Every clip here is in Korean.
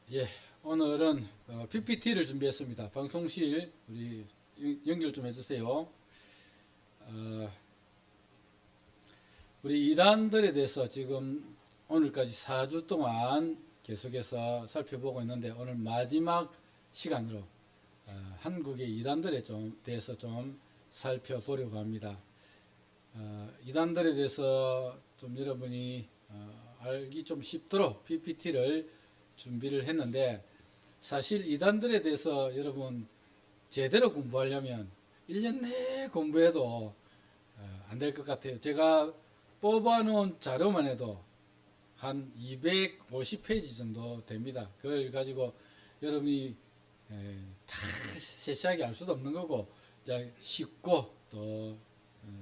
예, 오늘은 PPT를 준비했습니다. 방송실 우리 연결 좀 해주세요. 우리 이단들에 대해서 지금 오늘까지 4주 동안 계속해서 살펴보고 있는데 오늘 마지막 시간으로 한국의 이단들에 대해서 좀 살펴보려고 합니다. 이단들에 대해서 좀 여러분이 알기 좀 쉽도록 PPT를 준비를 했는데, 사실 이단들에 대해서 여러분 제대로 공부하려면 1년 내에 공부해도 안 될 것 같아요. 제가 뽑아놓은 자료만 해도 한 250페이지 정도 됩니다. 그걸 가지고 여러분이 다 세세하게 알 수도 없는 거고, 쉽고 또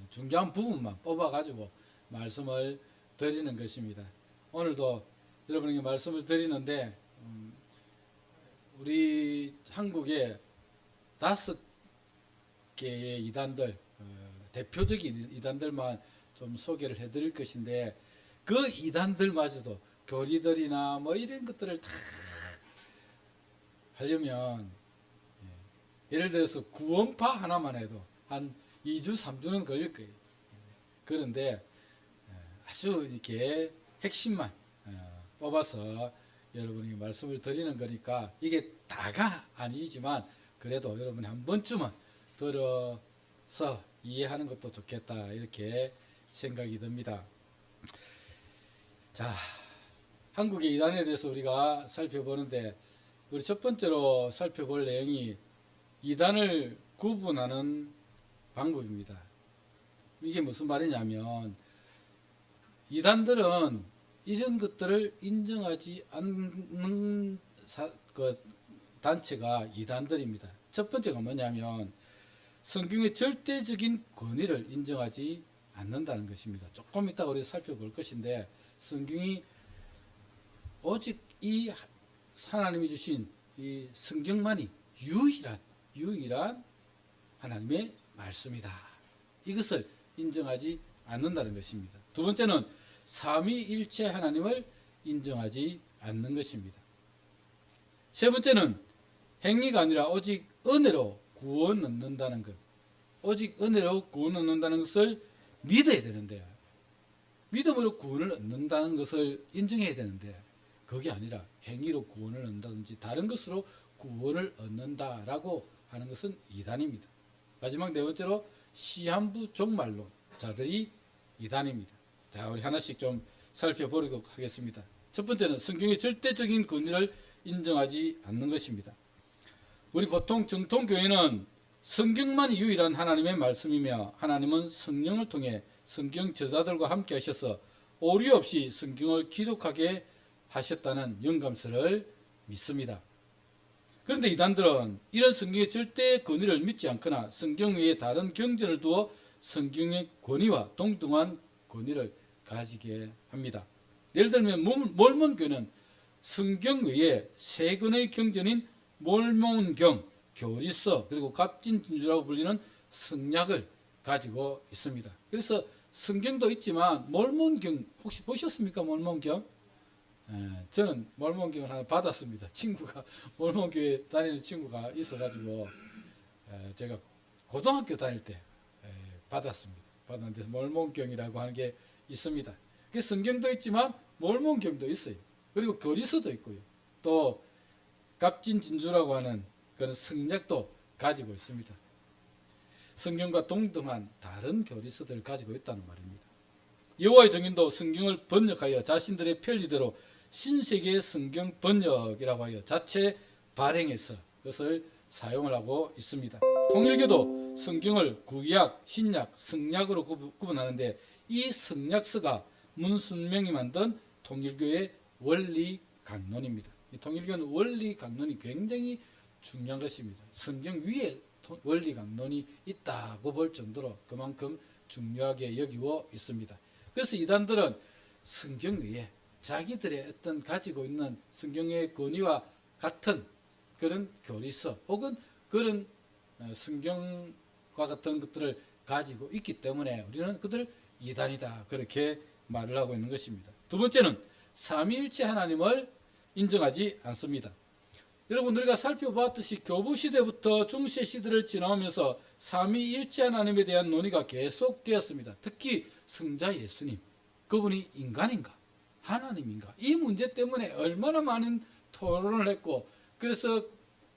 중요한 부분만 뽑아가지고 말씀을 드리는 것입니다. 오늘도 여러분에게 말씀을 드리는데, 우리 한국의 5개의 이단들, 대표적인 이단들만 좀 소개를 해드릴 것인데, 그 이단들마저도 교리들이나 뭐 이런 것들을 다 하려면, 예를 들어서 구원파 하나만 해도 한 2주, 3주는 걸릴 거예요. 그런데 아주 이렇게 핵심만 뽑아서 여러분에게 말씀을 드리는 거니까, 이게 다가 아니지만 그래도 여러분이 한 번쯤은 들어서 이해하는 것도 좋겠다, 이렇게 생각이 듭니다. 자, 한국의 이단에 대해서 우리가 살펴보는데, 우리 첫 번째로 살펴볼 내용이 이단을 구분하는 방법입니다. 이게 무슨 말이냐면, 이단들은 이런 것들을 인정하지 않는 단체가 이단들입니다. 첫 번째가 뭐냐면, 성경의 절대적인 권위를 인정하지 않는다는 것입니다. 조금 이따가 우리 살펴볼 것인데, 성경이 오직 이 하나님이 주신 이 성경만이 유일한 하나님의 말씀이다, 이것을 인정하지 않는다는 것입니다. 두 번째는 삼위일체 하나님을 인정하지 않는 것입니다. 세 번째는 행위가 아니라 오직 은혜로 구원 얻는다는 것, 오직 은혜로 구원 얻는다는 것을 믿어야 되는데, 믿음으로 구원을 얻는다는 것을 인정해야 되는데, 그게 아니라 행위로 구원을 얻는다든지 다른 것으로 구원을 얻는다라고 하는 것은 이단입니다. 마지막 네 번째로 시한부 종말론자들이 이단입니다. 자, 우리 하나씩 좀 살펴보도록 하겠습니다. 첫 번째는 성경의 절대적인 권위를 인정하지 않는 것입니다. 우리 보통 정통교회는 성경만이 유일한 하나님의 말씀이며, 하나님은 성령을 통해 성경 저자들과 함께 하셔서 오류 없이 성경을 기록하게 하셨다는 영감서를 믿습니다. 그런데 이단들은 이런 성경의 절대 권위를 믿지 않거나 성경 외에 다른 경전을 두어 성경의 권위와 동등한 권위를 가지게 합니다. 예를 들면 몰몬교는 성경 외에 세 권의 경전인 몰몬경, 교리서, 그리고 갑진진주라고 불리는 성약을 가지고 있습니다. 그래서 성경도 있지만 몰몬경 혹시 보셨습니까? 몰몬경? 저는 몰몬경을 하나 받았습니다. 친구가 몰몬교회 다니는 친구가 있어가지고 제가 고등학교 다닐 때 받았습니다. 받았는데 몰몬경이라고 하는 게 있습니다. 그 성경도 있지만 몰몬경도 있어요. 그리고 교리서도 있고요. 또 갑진진주라고 하는 그런 성약도 가지고 있습니다. 성경과 동등한 다른 교리서들을 가지고 있다는 말입니다. 여호와의 증인도 성경을 번역하여 자신들의 편리대로 신세계 성경 번역이라고 하여 자체 발행해서 그것을 사용을 하고 있습니다. 통일교도 성경을 구약, 신약, 성약으로 구분하는데, 이 성약서가 문순명이 만든 통일교의 원리 강론입니다. 이 통일교는 원리 강론이 굉장히 중요한 것입니다. 성경 위에 원리 강론이 있다고 볼 정도로 그만큼 중요하게 여기고 있습니다. 그래서 이단들은 성경 위에 자기들의 어떤 가지고 있는 성경의 권위와 같은 그런 교리서 혹은 그런 성경과 같은 것들을 가지고 있기 때문에 우리는 그들을 이단이다, 그렇게 말을 하고 있는 것입니다. 두 번째는 삼위일체 하나님을 인정하지 않습니다. 여러분 우리가 살펴보았듯이 교부 시대부터 중세 시대를 지나오면서 삼위일체 하나님에 대한 논의가 계속되었습니다. 특히 성자 예수님, 그분이 인간인가 하나님인가 이 문제 때문에 얼마나 많은 토론을 했고, 그래서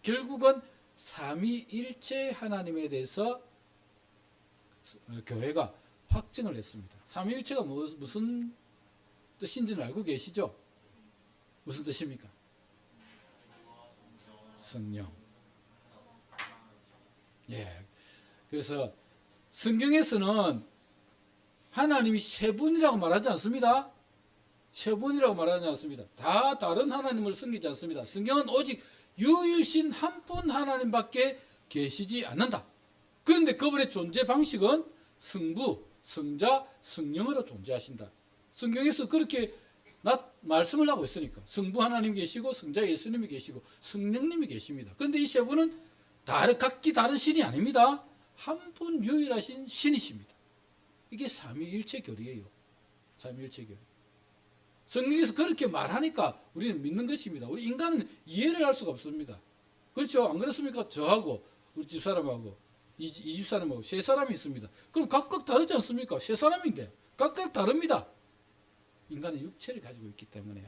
결국은 삼위일체 하나님에 대해서 교회가 확증을 했습니다. 삼위일체가 무슨 뜻인지는 알고 계시죠? 무슨 뜻입니까? 성령. 예. 그래서 성경에서는 하나님이 세 분이라고 말하지 않습니다. 세 분이라고 말하지 않습니다. 다 다른 하나님을 섬기지 않습니다. 성경은 오직 유일신 한 분 하나님밖에 계시지 않는다. 그런데 그분의 존재 방식은 성부, 성자, 성령으로 존재하신다. 성경에서 그렇게 말씀을 하고 있으니까 성부 하나님 계시고 성자 예수님이 계시고 성령님이 계십니다. 그런데 이 세 분은 각기 다른 신이 아닙니다. 한 분 유일하신 신이십니다. 이게 삼위일체 교리예요. 삼위일체 교리. 성경에서 그렇게 말하니까 우리는 믿는 것입니다. 우리 인간은 이해를 할 수가 없습니다. 그렇죠? 안 그렇습니까? 저하고 우리 집사람하고 이 집사람하고 세 사람이 있습니다. 그럼 각각 다르지 않습니까? 세 사람인데 각각 다릅니다. 인간은 육체를 가지고 있기 때문에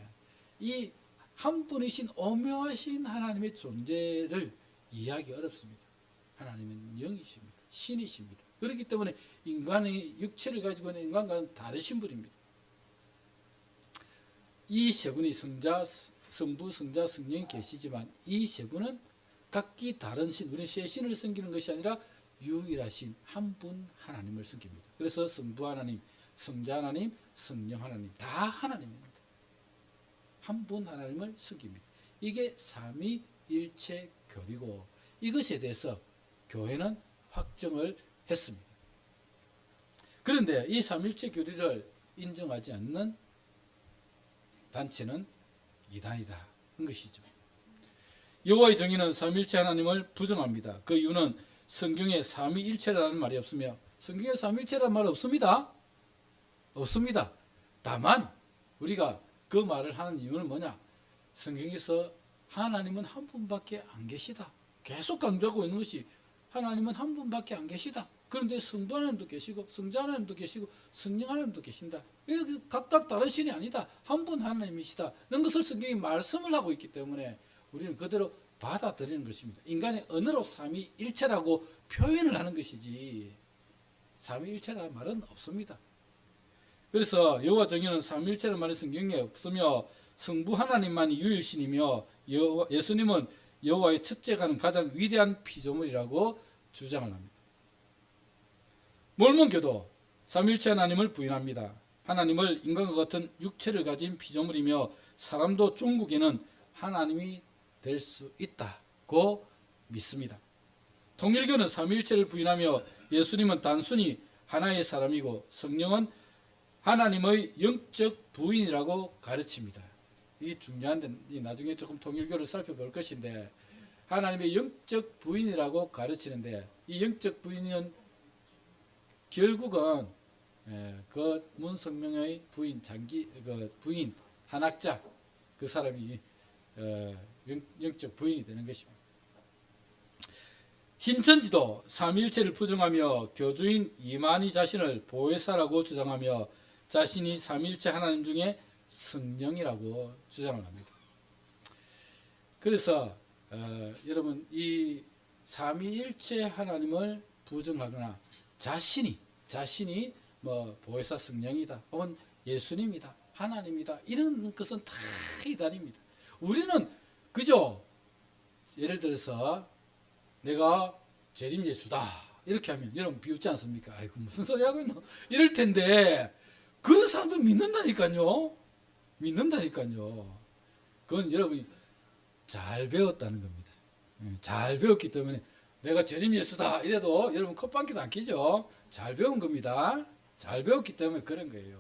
이 한 분이신 오묘하신 하나님의 존재를 이해하기 어렵습니다. 하나님은 영이십니다. 신이십니다. 그렇기 때문에 인간의 육체를 가지고 있는 인간과는 다르신 분입니다. 이 세 분이 성부, 성자, 성령이 계시지만 이 세 분은 각기 다른 신, 우리 세 신을 섬기는 것이 아니라 유일하신 한 분 하나님을 섬깁니다. 그래서 성부 하나님, 성자 하나님, 성령 하나님 다 하나님입니다. 한 분 하나님을 섬깁니다. 이게 삼위일체 교리고 이것에 대해서 교회는 확정을 했습니다. 그런데 이 삼위일체 교리를 인정하지 않는 단체는 이단이다 한 것이죠. 여호와의 정의는 삼위일체 하나님을 부정합니다. 그 이유는 성경에 삼위일체라는 말이 없으며 성경에 삼위일체라는 말 없습니다. 없습니다. 다만 우리가 그 말을 하는 이유는 뭐냐? 성경에서 하나님은 한 분밖에 안 계시다. 계속 강조하고 있는 것이 하나님은 한 분밖에 안 계시다. 그런데 성부 하나님도 계시고 성자 하나님도 계시고 성령 하나님도 계신다. 이게 각각 다른 신이 아니다. 한 분 하나님이시다. 이런 것을 성경이 말씀을 하고 있기 때문에 우리는 그대로 받아들이는 것입니다. 인간의 언어로 삼위일체라고 표현을 하는 것이지 삼위일체라는 말은 없습니다. 그래서 여호와 정의는 삼위일체라는 말이 성경에 없으며 성부 하나님만이 유일신이며 예수님은 여호와의 첫째가는 가장 위대한 피조물이라고 주장을 합니다. 몰몬교도 삼위일체 하나님을 부인합니다. 하나님을 인간과 같은 육체를 가진 피조물이며 사람도 종국에는 하나님이 될 수 있다고 믿습니다. 통일교는 삼위일체를 부인하며 예수님은 단순히 하나의 사람이고 성령은 하나님의 영적 부인이라고 가르칩니다. 이게 중요한데 나중에 조금 통일교를 살펴볼 것인데 하나님의 영적 부인이라고 가르치는데 이 영적 부인은 결국은 그 문성명의 부인 부인 한학자 그 사람이 영적 부인이 되는 것입니다. 신천지도 삼위일체를 부정하며 교주인 이만희 자신을 보혜사라고 주장하며 자신이 삼위일체 하나님 중에 성령이라고 주장을 합니다. 그래서 여러분 이 삼위일체 하나님을 부정하거나 자신이 뭐 보혜사 성령이다 혹은 예수님이다 하나님이다 이런 것은 다 이단입니다. 우리는 그저 예를 들어서 내가 재림 예수다 이렇게 하면 여러분 비웃지 않습니까? 아이고 무슨 소리 하고 있노 이럴 텐데 그런 사람들 믿는다니까요. 그건 여러분이 잘 배웠다는 겁니다. 잘 배웠기 때문에 내가 재림 예수다 이래도 여러분 콧방귀도 안 끼죠. 잘 배운 겁니다. 잘 배웠기 때문에 그런 거예요.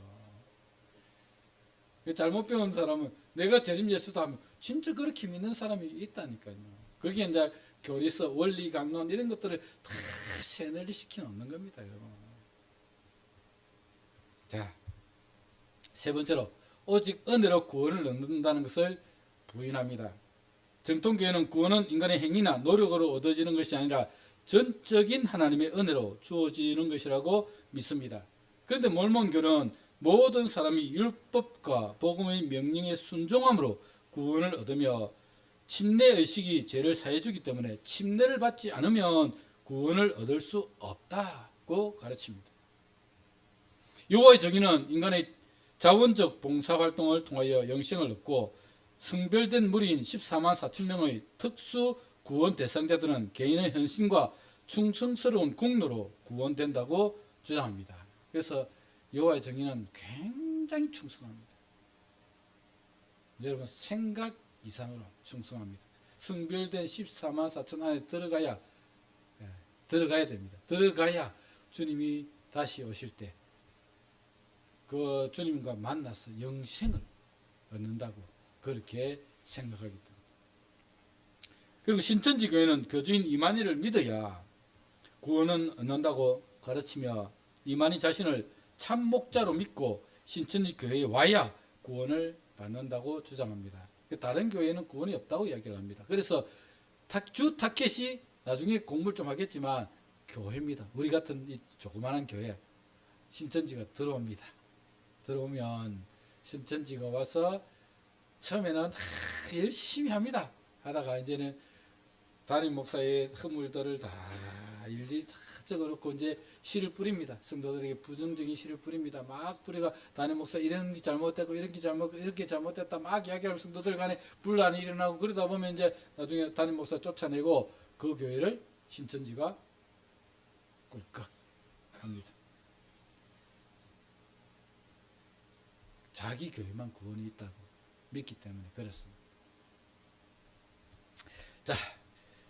잘못 배운 사람은 내가 재림 예수다 하면 진짜 그렇게 믿는 사람이 있다니까요. 거기에 이제 교리서, 원리, 강론 이런 것들을 다 세뇌를 시켜놓는 겁니다. 여러분. 자, 세 번째로 오직 은혜로 구원을 얻는다는 것을 부인합니다. 정통교회는 구원은 인간의 행위나 노력으로 얻어지는 것이 아니라 전적인 하나님의 은혜로 주어지는 것이라고 믿습니다. 그런데 몰몬교는 모든 사람이 율법과 복음의 명령에 순종함으로 구원을 얻으며 침례의식이 죄를 사해주기 때문에 침례를 받지 않으면 구원을 얻을 수 없다고 가르칩니다. 여호와의 정의는 인간의 자원적 봉사활동을 통하여 영생을 얻고 성별된 무리인 14만 4천 명의 특수 구원 대상자들은 개인의 헌신과 충성스러운 공로로 구원된다고 주장합니다. 그래서 여호와의 정의는 굉장히 충성합니다. 여러분 생각 이상으로 충성합니다. 성별된 14만 4천 안에 들어가야 됩니다. 들어가야 주님이 다시 오실 때 그 주님과 만나서 영생을 얻는다고 그렇게 생각하기 때문에. 그리고 신천지 교회는 교주인 이만희를 믿어야 구원은 얻는다고 가르치며 이만희 자신을 참 목자로 믿고 신천지 교회에 와야 구원을 받는다고 주장합니다. 다른 교회는 구원이 없다고 이야기를 합니다. 그래서 주 타켓이 나중에 공부를 좀 하겠지만 교회입니다. 우리 같은 이 조그마한 교회 신천지가 들어옵니다. 들어오면 신천지가 와서 처음에는 열심히 합니다. 하다가 이제는 담임 목사의 허물들을 다 일일이 적어놓고 이제 씨를 뿌립니다. 성도들에게 부정적인 씨를 뿌립니다. 막 뿌리가 담임 목사 이런 게 잘못됐고 이렇게 잘못됐다 막 이야기하면 성도들 간에 분란이 일어나고 그러다 보면 이제 나중에 담임 목사 쫓아내고 그 교회를 신천지가 꿀꺽 합니다. 자기 교회만 구원이 있다고 믿기 때문에 그렇습니다. 자,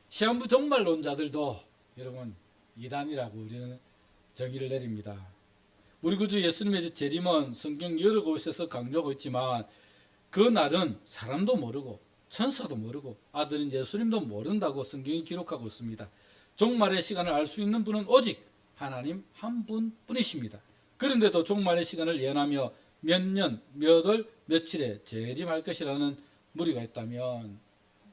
시한부 종말론자들도 여러분 이단이라고 우리는 정의를 내립니다. 우리 구주 예수님의 재림은 성경 여러 곳에서 강조하고 있지만 그 날은 사람도 모르고 천사도 모르고 아들인 예수님도 모른다고 성경이 기록하고 있습니다. 종말의 시간을 알 수 있는 분은 오직 하나님 한 분뿐이십니다. 그런데도 종말의 시간을 예언하며 몇 년, 몇 월, 며칠에 재림할 것이라는 무리가 있다면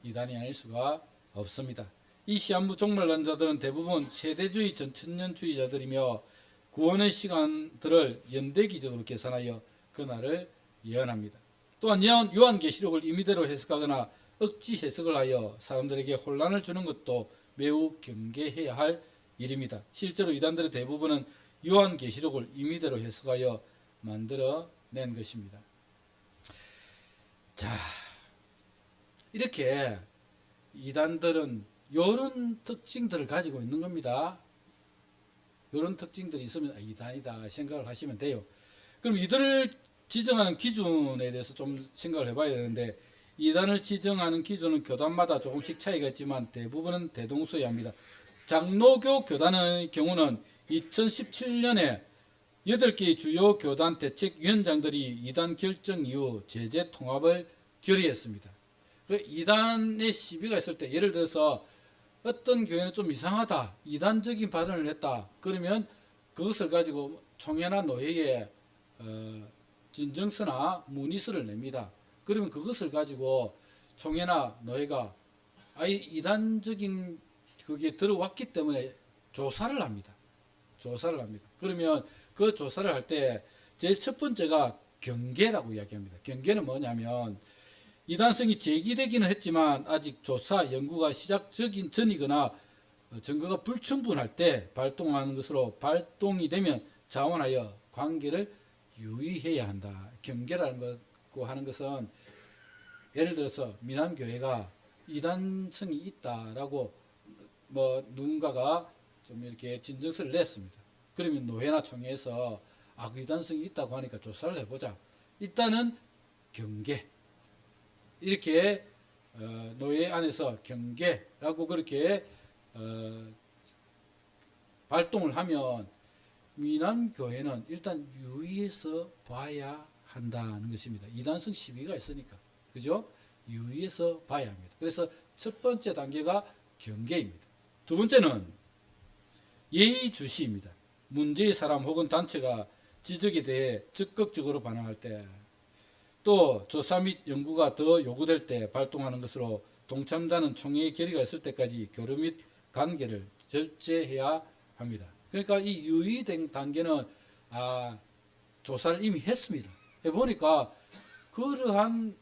이단이 아닐 수가 없습니다. 이 시한부 종말론자들은 대부분 세대주의 전천년주의자들이며 구원의 시간들을 연대기적으로 계산하여 그날을 예언합니다. 또한 요한계시록을 임의대로 해석하거나 억지 해석을 하여 사람들에게 혼란을 주는 것도 매우 경계해야 할 일입니다. 실제로 이단들의 대부분은 요한계시록을 임의대로 해석하여 만들어낸 것입니다. 자, 이렇게 이단들은 이런 특징들을 가지고 있는 겁니다. 이런 특징들이 있으면 이단이다 생각을 하시면 돼요. 그럼 이들을 지정하는 기준에 대해서 좀 생각을 해봐야 되는데 이단을 지정하는 기준은 교단마다 조금씩 차이가 있지만 대부분은 대동소이합니다. 장로교 교단의 경우는 2017년에 8개의 주요 교단 대책위원장들이 이단 결정 이후 제재 통합을 결의했습니다. 이단의 시비가 있을 때 예를 들어서 어떤 교회는 좀 이상하다, 이단적인 발언을 했다. 그러면 그것을 가지고 총회나 노회에 진정서나 문의서를 냅니다. 그러면 그것을 가지고 총회나 노회가 이단적인 그게 들어왔기 때문에 조사를 합니다. 그러면 그 조사를 할 때 제일 첫 번째가 경계라고 이야기합니다. 경계는 뭐냐면 이단성이 제기되기는 했지만 아직 조사, 연구가 시작적인 전이거나 증거가 불충분할 때 발동하는 것으로 발동이 되면 자원하여 관계를 유의해야 한다. 경계라는 거 하는 것은 예를 들어서 미남교회가 이단성이 있다라고 누군가가 좀 이렇게 진정서를 냈습니다. 그러면 노회나 총회에서 그 이단성이 있다고 하니까 조사를 해보자. 일단은 경계. 이렇게 노예 안에서 경계라고 그렇게 발동을 하면 미남교회는 일단 유의해서 봐야 한다는 것입니다. 이단성 시비가 있으니까. 그죠? 유의해서 봐야 합니다. 그래서 첫 번째 단계가 경계입니다. 두 번째는 예의주시입니다. 문제의 사람 혹은 단체가 지적에 대해 적극적으로 반응할 때 또 조사 및 연구가 더 요구될 때 발동하는 것으로 동참자는 총회의 결의가 있을 때까지 교류 및 관계를 절제해야 합니다. 그러니까 이 유의 단계는 조사를 이미 했습니다. 해보니까 그러한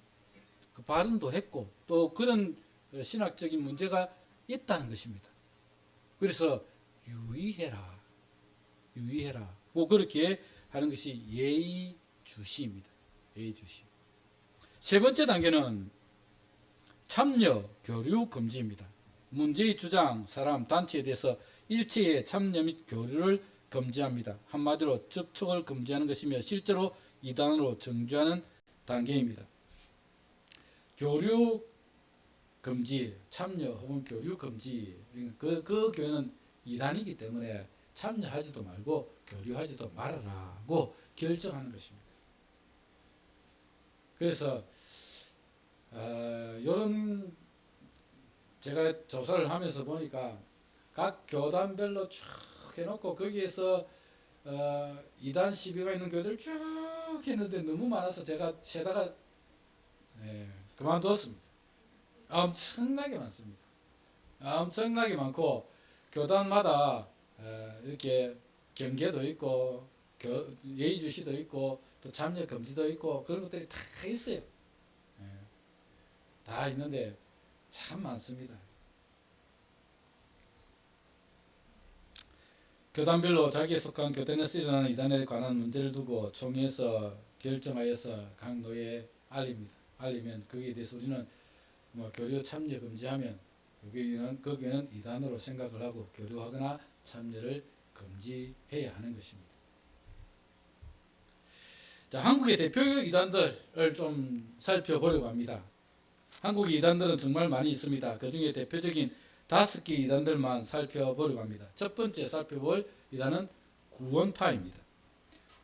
그 발언도 했고 또 그런 신학적인 문제가 있다는 것입니다. 그래서 유의해라. 뭐 그렇게 하는 것이 예의주시입니다. 예의주시. 세 번째 단계는 참여, 교류 금지입니다. 문제의 주장, 사람, 단체에 대해서 일체의 참여 및 교류를 금지합니다. 한마디로 접촉을 금지하는 것이며 실제로 이단으로 정죄하는 단계입니다. 교류 금지, 참여 혹은 교류 금지. 그 교회는 이단이기 때문에 참여하지도 말고 교류하지도 말아라고 결정하는 것입니다. 그래서 이런 제가 조사를 하면서 보니까 각 교단별로 쭉 해놓고 거기에서 이단 시비가 있는 교회들 쭉 했는데 너무 많아서 제가 세다가 그만두었습니다. 엄청나게 많습니다. 엄청나게 많고 교단마다 이렇게 경계도 있고 예의주시도 있고 또 참여 금지도 있고 그런 것들이 다 있어요. 다 있는데 참 많습니다. 교단별로 자기에 속한 교단에서 일어나는 이단에 관한 문제를 두고 총회에서 결정하여서 각 노예에 알리면 거기에 대해서 우리는 뭐 교류 참여 금지하면 거기는 이단으로 생각을 하고 교류하거나 참여를 금지해야 하는 것입니다. 자, 한국의 대표 이단들을 좀 살펴보려고 합니다. 한국의 이단들은 정말 많이 있습니다. 그 중에 대표적인 5개 이단들만 살펴보려고 합니다. 첫 번째 살펴볼 이단은 구원파입니다.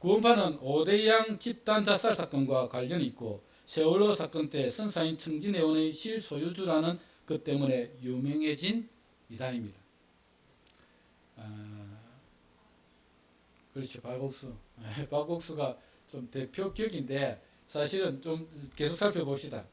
구원파는 오대양 집단 자살 사건과 관련이 있고 세월호 사건 때 선사인 청진회원의 실소유주라는 것 때문에 유명해진 이단입니다. 그렇죠. 박옥수가 좀 대표격인데 사실은 좀 계속 살펴봅시다.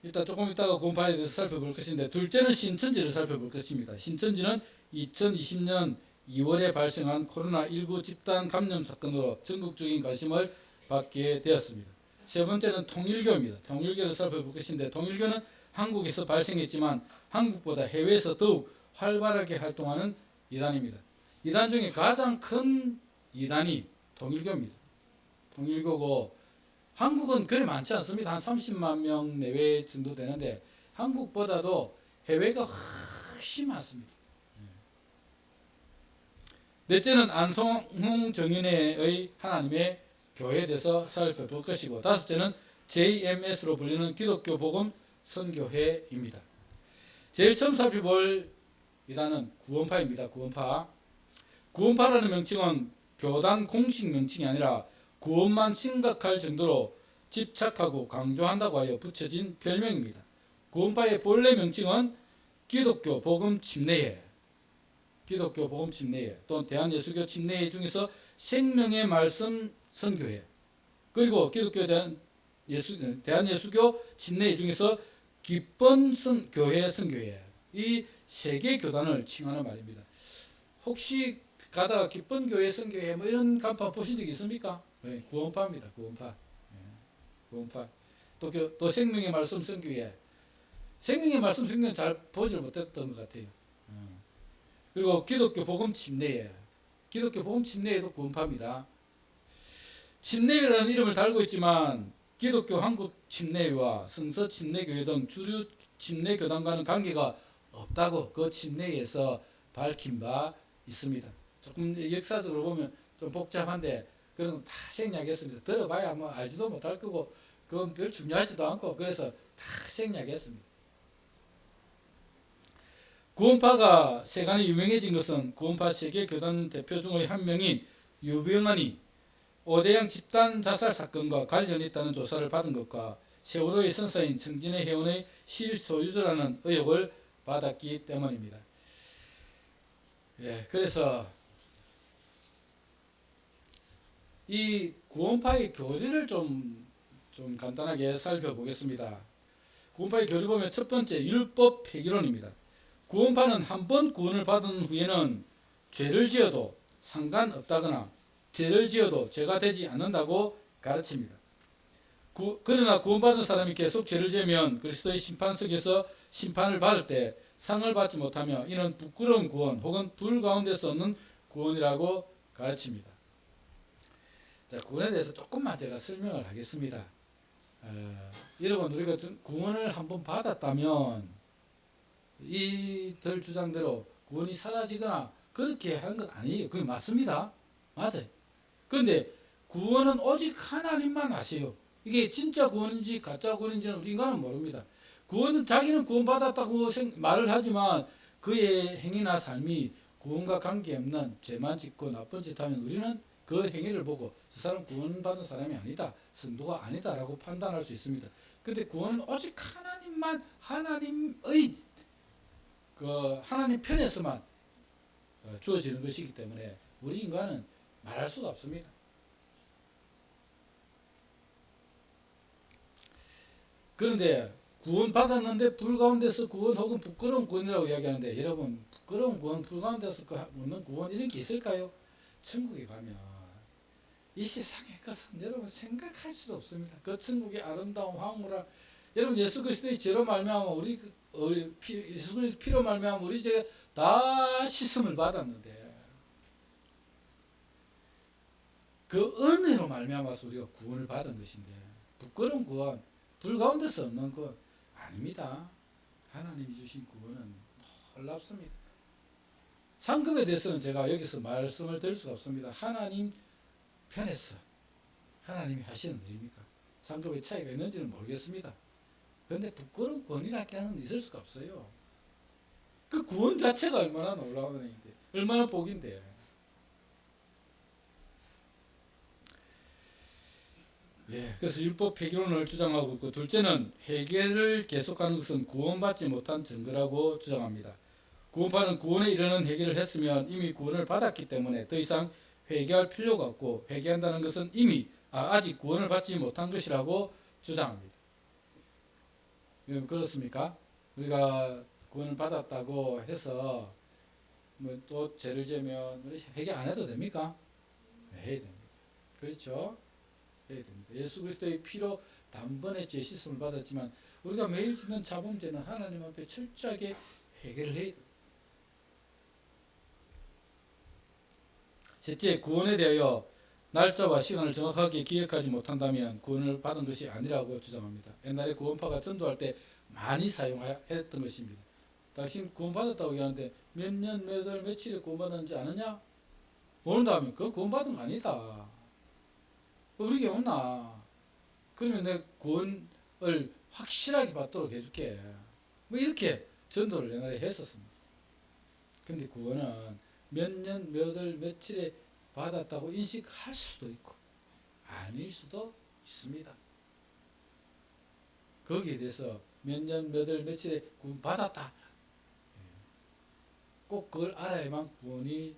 일단 조금 이따가 구원파에 대해서 살펴볼 것인데 둘째는 신천지를 살펴볼 것입니다. 신천지는 2020년 2월에 발생한 코로나19 집단 감염 사건으로 전국적인 관심을 받게 되었습니다. 세 번째는 통일교입니다. 통일교를 살펴볼 것인데 통일교는 한국에서 발생했지만 한국보다 해외에서 더욱 활발하게 활동하는 이단입니다. 이단 중에 가장 큰 이단이 통일교입니다. 통일교고 한국은 그리 많지 않습니다. 한 30만 명 내외 정도 되는데 한국보다도 해외가 훨씬 많습니다. 넷째는 안성홍 정인회의 하나님의 교회에 대해서 살펴볼 것이고 다섯째는 JMS로 불리는 기독교 복음 선교회입니다. 제일 처음 살펴볼 이단은 구원파입니다. 구원파라는 명칭은 교단 공식 명칭이 아니라 구원만 심각할 정도로 집착하고 강조한다고 하여 붙여진 별명입니다. 구원파의 본래 명칭은 기독교 복음 침례회, 또는 대한예수교 침례회 중에서 생명의 말씀 선교회, 그리고 기독교 대한예수교 침례회 중에서 기쁜 교회 선교회, 이 세 개 교단을 칭하는 말입니다. 혹시 가다가 기쁜 교회 선교회 뭐 이런 간판 보신 적 있습니까? 네, 구원파입니다. 구원파. 또 생명의 말씀 선교회. 생명의 말씀 선교회는 잘 보지 못했던 것 같아요. 그리고 기독교 복음 침례회. 기독교 복음 침례회도 구원파입니다. 침례회라는 이름을 달고 있지만 기독교 한국 침례회와 성서 침례교회 등 주류 침례교단과는 관계가 없다고 그 침례회에서 밝힌 바 있습니다. 조금 역사적으로 보면 좀 복잡한데 그런 다 생략했습니다. 들어봐야 뭐 알지도 못할 거고 그건 별 중요하지도 않고 그래서 다 생략했습니다. 구원파가 세간에 유명해진 것은 구원파 세계 교단 대표 중의 한 명인 유병헌이 오대양 집단 자살 사건과 관련이 있다는 조사를 받은 것과 세월호의 선사인 청진의 회원의 실소유주라는 의혹을 받았기 때문입니다. 그래서 이 구원파의 교리를 좀 좀 간단하게 살펴보겠습니다. 구원파의 교리 보면 첫 번째 율법 폐기론입니다. 구원파는 한 번 구원을 받은 후에는 죄를 지어도 상관없다거나 죄를 지어도 죄가 되지 않는다고 가르칩니다. 그러나 구원받은 사람이 계속 죄를 지으면 그리스도의 심판석에서 심판을 받을 때 상을 받지 못하며 이는 부끄러운 구원 혹은 불 가운데서 얻는 구원이라고 가르칩니다. 자, 구원에 대해서 조금만 제가 설명을 하겠습니다. 여러분, 우리가 구원을 한번 받았다면 이들 주장대로 구원이 사라지거나 그렇게 하는 건 아니에요. 그게 맞습니다. 맞아요. 그런데 구원은 오직 하나님만 아세요. 이게 진짜 구원인지 가짜 구원인지는 우리 인간은 모릅니다. 구원은 자기는 구원받았다고 말을 하지만 그의 행위나 삶이 구원과 관계없는 죄만 짓고 나쁜 짓 하면 우리는 그 행위를 보고 저 사람 구원받은 사람이 아니다, 성도가 아니다라고 판단할 수 있습니다. 그런데 구원은 오직 하나님만, 하나님의 하나님 편에서만 주어지는 것이기 때문에 우리 인간은 말할 수가 없습니다. 그런데 구원 받았는데 불 가운데서 구원 혹은 부끄러운 구원이라고 이야기하는데, 여러분, 부끄러운 구원, 불 가운데서 얻는 구원 이런 게 있을까요? 천국에 가면 이 세상의 것은 여러분 생각할 수도 없습니다. 그 천국의 아름다운 황홀한, 여러분, 예수 그리스도의 죄로 말미암아 우리 예수 그리스도 피로 말미암아 우리 죄 다 씻음을 받았는데 그 은혜로 말미암아서 우리가 구원을 받은 것인데, 부끄러운 구원, 불 가운데서 얻는 구원 아닙니다. 하나님이 주신 구원은 놀랍습니다. 상급에 대해서는 제가 여기서 말씀을 드릴 수가 없습니다. 하나님 편에서 하나님이 하시는 일이니까 상급의 차이가 있는지는 모르겠습니다. 그런데 부끄러운 구원이라는 있을 수가 없어요. 그 구원 자체가 얼마나 놀라운 일인데, 얼마나 복인데. 그래서 율법 폐기론을 주장하고 있고, 둘째는 회개를 계속하는 것은 구원받지 못한 증거라고 주장합니다. 구원파는 구원에 이르는 회개를 했으면 이미 구원을 받았기 때문에 더 이상 회개할 필요가 없고, 회개한다는 것은 이미 아직 구원을 받지 못한 것이라고 주장합니다. 그렇습니까? 우리가 구원을 받았다고 해서 뭐 또 죄를 지으면 우리 회개 안 해도 됩니까? 해야 됩니다. 그렇죠? 해야 됩니다. 예수 그리스도의 피로 단번에 죄 씻음을 받았지만 우리가 매일 짓는 자범죄는 하나님 앞에 철저하게 회개를 해야 됩니다. 셋째, 구원에 대하여 날짜와 시간을 정확하게 기억하지 못한다면 구원을 받은 것이 아니라고 주장합니다. 옛날에 구원파가 전도할 때 많이 사용했던 것입니다. 당신 구원받았다고 얘기하는데 몇 년, 몇 월, 며칠에 구원받았는지 아느냐? 모른다면 그건 구원받은 거 아니다. 우리 게 없나? 그러면 내 구원을 확실하게 받도록 해줄게. 뭐 이렇게 전도를 옛날에 했었습니다. 근데 구원은 몇 년, 몇 월, 며칠에 받았다고 인식할 수도 있고 아닐 수도 있습니다. 거기에 대해서 몇 년, 몇 월, 며칠에 구원 받았다, 꼭 그걸 알아야만 구원이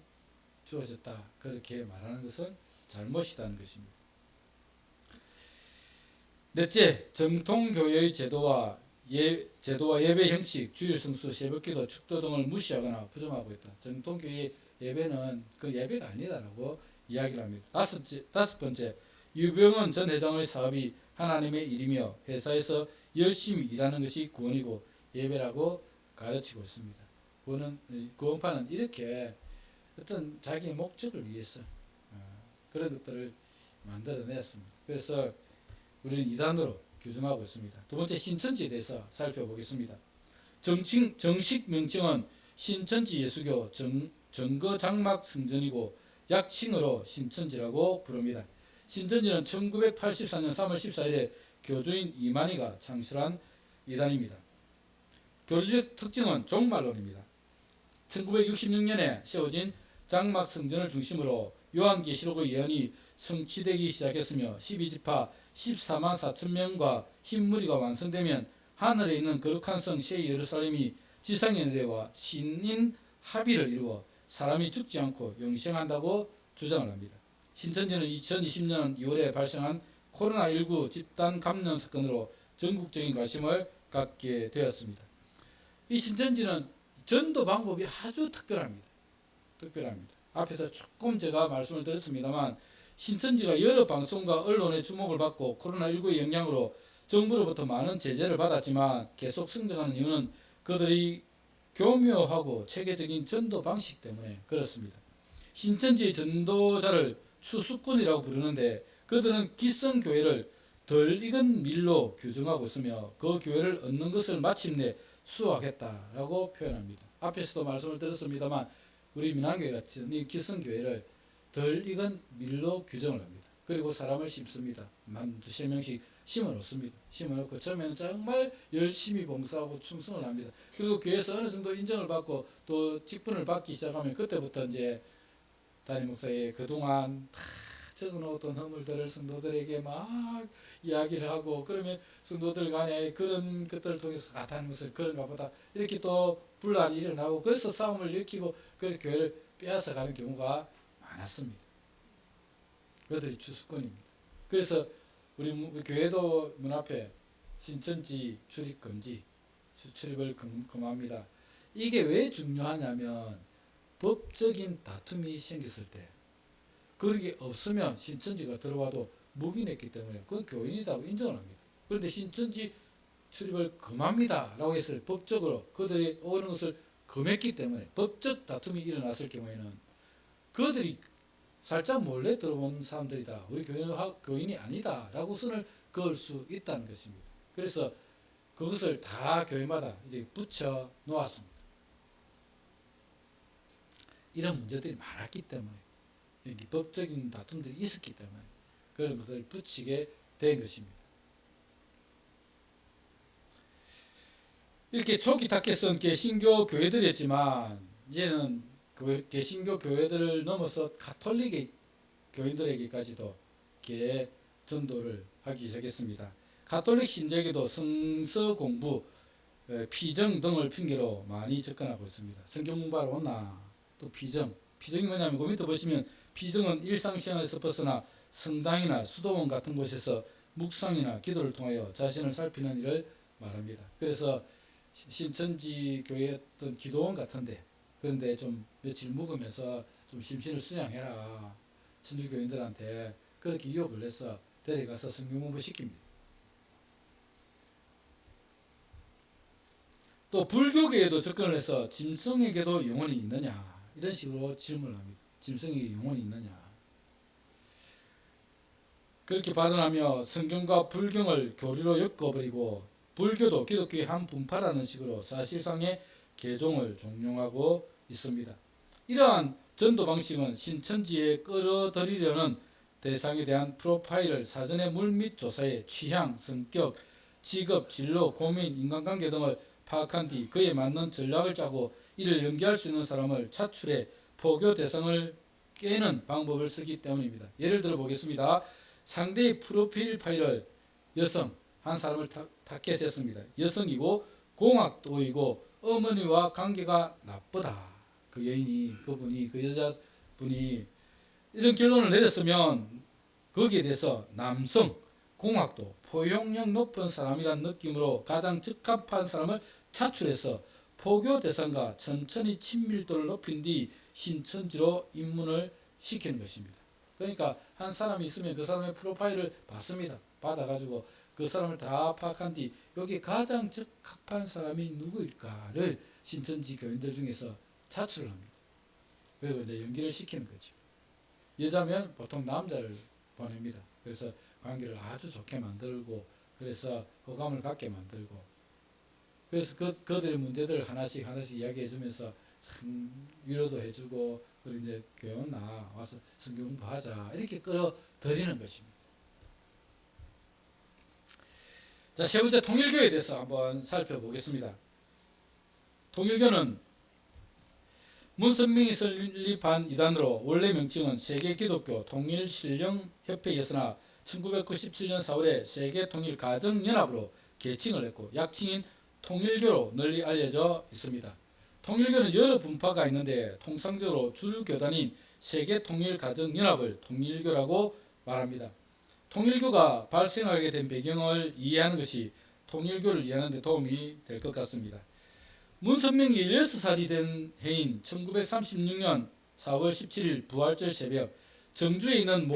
주어졌다, 그렇게 말하는 것은 잘못이라는 것입니다. 넷째, 정통교회의 제도와 예배 형식, 주일 성수, 새벽기도, 축도 등을 무시하거나 부정하고 있다. 정통교회 예배는 그 예배가 아니다라고 이야기를 합니다. 다섯 번째, 유병헌 전 회장의 사업이 하나님의 일이며 회사에서 열심히 일하는 것이 구원이고 예배라고 가르치고 있습니다. 구원파는 이렇게 어떤 자기의 목적을 위해서 그런 것들을 만들어냈습니다. 그래서 우리는 이단으로 규정하고 있습니다. 두 번째, 신천지에 대해서 살펴보겠습니다. 정식 명칭은 신천지 예수교 정거장막 성전이고 약칭으로 신천지라고 부릅니다. 신천지는 1984년 3월 14일에 교주인 이만희가 창설한 이단입니다. 교주적 특징은 종말론입니다. 1966년에 세워진 장막 성전을 중심으로 요한계시록의 예언이 성취되기 시작했으며 12지파 14만 4천 명과 흰 무리가 완성되면 하늘에 있는 거룩한 성 새 예루살렘이 지상의 은혜와 신인 합의를 이루어 사람이 죽지 않고 영생한다고 주장을 합니다. 신천지는 2020년 2월에 발생한 코로나19 집단 감염 사건으로 전국적인 관심을 갖게 되었습니다. 이 신천지는 전도 방법이 아주 특별합니다. 앞에서 조금 제가 말씀을 드렸습니다만 신천지가 여러 방송과 언론의 주목을 받고 코로나19의 영향으로 정부로부터 많은 제재를 받았지만 계속 성장하는 이유는 그들이 교묘하고 체계적인 전도 방식 때문에 그렇습니다. 신천지의 전도자를 추수꾼이라고 부르는데 그들은 기성교회를 덜 익은 밀로 규정하고 있으며 그 교회를 얻는 것을 마침내 수확했다라고 표현합니다. 앞에서도 말씀을 드렸습니다만 우리 민안교회 같은 이 기성교회를 덜 익은 밀로 규정을 합니다. 그리고 사람을 심습니다. 한 두세 명씩 심어놓습니다. 심어놓고 처음에는 정말 열심히 봉사하고 충성을 합니다. 그리고 교회에서 어느 정도 인정을 받고 또 직분을 받기 시작하면 그때부터 이제 담임 목사의 그동안 다 적어놓았던 허물들을 성도들에게 막 이야기를 하고 그러면 성도들 간에 그런 것들을 통해서 담임 목사님 그런가 보다 이렇게 또 분란이 일어나고 그래서 싸움을 일으키고 그래서 교회를 빼앗아 가는 경우가 많았습니다. 그들이 추수꾼입니다. 그래서 우리 교회도 문 앞에 신천지 출입 금지, 출입을 금합니다. 이게 왜 중요하냐면 법적인 다툼이 생겼을 때 그게 없으면 신천지가 들어와도 묵인했기 때문에 그건 교인이라고 인정을 합니다. 그런데 신천지 출입을 금합니다 라고 했을 법적으로 그들이 오는 것을 금했기 때문에 법적 다툼이 일어났을 경우에는 그들이 살짝 몰래 들어온 사람들이다. 우리 교인이 아니다 라고 선을 그을 수 있다는 것입니다. 그래서 그것을 다 교회마다 이제 붙여 놓았습니다. 이런 문제들이 많았기 때문에 여기 법적인 다툼들이 있었기 때문에 그런 것을 붙이게 된 것입니다. 이렇게 초기 타겟은 개신교 교회들이었지만 이제는 그 개신교 교회들을 넘어서 가톨릭의 교인들에게까지도 이렇게 전도를 하기 시작했습니다. 가톨릭 신자에게도 성서 공부, 피정 등을 핑계로 많이 접근하고 있습니다. 성경 공부하러 온나 또 피정이 뭐냐면 그 밑에 보시면 피정은 일상생활에서 벗어나 성당이나 수도원 같은 곳에서 묵상이나 기도를 통하여 자신을 살피는 일을 말합니다. 그래서 신천지 교회 어떤 기도원 같은데 그런데 좀 며칠 묵으면서 좀 심신을 수양해라 천주교인들한테 그렇게 유혹을 해서 데려가서 성경 공부 시킵니다. 또 불교계에도 접근을 해서 짐승에게도 영혼이 있느냐 이런 식으로 질문을 합니다. 짐승에게 영혼이 있느냐 그렇게 발언하며 성경과 불경을 교리로 엮어버리고 불교도 기독교의 한 분파라는 식으로 사실상의 개종을 종용하고 있습니다. 이러한 전도 방식은 신천지에 끌어들이려는 대상에 대한 프로파일을 사전에 물밑 조사해 취향, 성격, 직업, 진로, 고민, 인간관계 등을 파악한 뒤 그에 맞는 전략을 짜고 이를 연기할 수 있는 사람을 차출해 포교 대상을 깨는 방법을 쓰기 때문입니다. 예를 들어 보겠습니다. 상대의 프로필 파일을 여성 한 사람을 타겟했습니다. 여성이고 공학도이고 어머니와 관계가 나쁘다. 그 여인이 그분이 그 여자분이 이런 결론을 내렸으면 거기에 대해서 남성 공학도 포용력 높은 사람이란 느낌으로 가장 적합한 사람을 차출해서 포교 대상과 천천히 친밀도를 높인 뒤 신천지로 입문을 시키는 것입니다. 그러니까 한 사람이 있으면 그 사람의 프로파일을 받습니다. 받아가지고 그 사람을 다 파악한 뒤 여기 가장 적합한 사람이 누구일까를 신천지 교인들 중에서 차출을 합니다. 그리고 이제 연기를 시키는 거죠. 여자면 보통 남자를 보냅니다. 그래서 관계를 아주 좋게 만들고 그래서 호감을 갖게 만들고 그래서 그들의 문제들을 하나씩 이야기해 주면서 위로도 해주고 그리고 이제 교회 나와서 성경 공부하자 이렇게 끌어들이는 것입니다. 자, 세 번째 통일교에 대해서 한번 살펴보겠습니다. 통일교는 문선명이 설립한 이단으로 원래 명칭은 세계기독교 통일신령협회였으나 1997년 4월에 세계통일가정연합으로 개칭을 했고 약칭인 통일교로 널리 알려져 있습니다. 통일교는 여러 분파가 있는데 통상적으로 주교단인 세계통일가정연합을 통일교라고 말합니다. 통일교가 발생하게 된 배경을 이해하는 것이 통일교를 이해하는 데 도움이 될 것 같습니다. 문선명이 16살이 된 해인 1936년 4월 17일 부활절 새벽 정주에 있는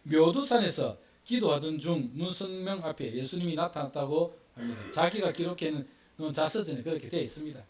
묘두산에서 기도하던 중 문선명 앞에 예수님이 나타났다고 합니다. 자기가 기록해 놓은 자서전에 그렇게 되어 있습니다.